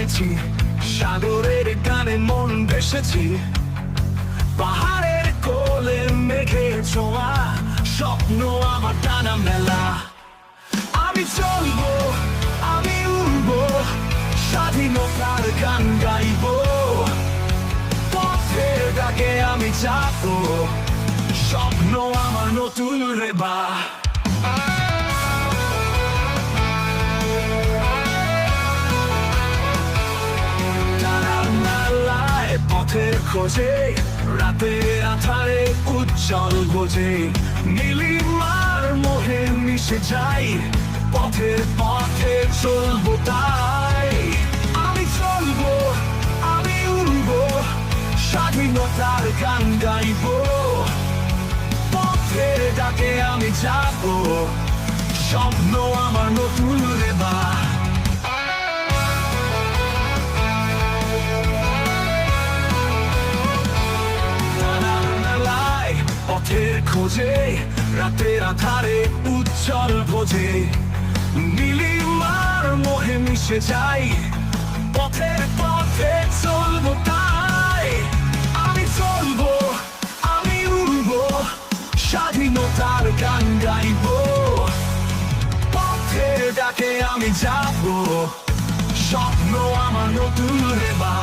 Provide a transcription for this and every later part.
জেনেছি, সাগরের গানে মন ভেসেছি, পাহাড়ের কোলে মেঘের ছোঁয়া, স্বপ্ন আমার টানা মেলা। আমি চলবো, আমি উড়বো, স্বাধীনতার গান গাইবো, পথের ডাকে আমি যাবো, স্বপ্ন আমার নতুন রেবা। পথের খোঁজে, রাতের আধারে উজ্জ্বল বোঝে, নীলিমার মোহে মিশে যাই, পথের পথে চলবো তাই। আমি চলবো, আমি উড়বো, স্বাধীনতার গান গাইবো, পথের ডাকে আমি যাবো, স্বপ্ন আমার নতুন রেবা। পথের খোঁজে, রাতের আধারে উজ্জ্বল বোঝে, নীলিমার মোহে মিশে যাই, পথের পথে চলবো তাই। আমি চলবো, আমি উড়বো, স্বাধীনতার গান গাইবো, পথের ডাকে আমি যাবো, স্বপ্ন আমার নতুন রেবা।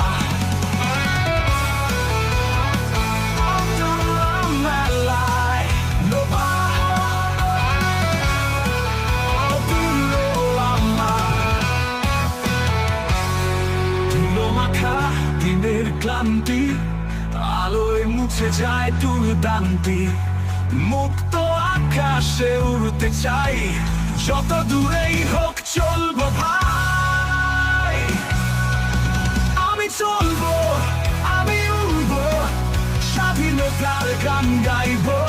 দিনের ক্লান্তি আলোয় মুছে যায় দুর্দান্তি, মুক্ত আকাশে উড়তে চাই, যত দূরেই হোক চলবো ভাই। আমি চলবো, আমি উড়বো, স্বাধীনতার গান গাইবো,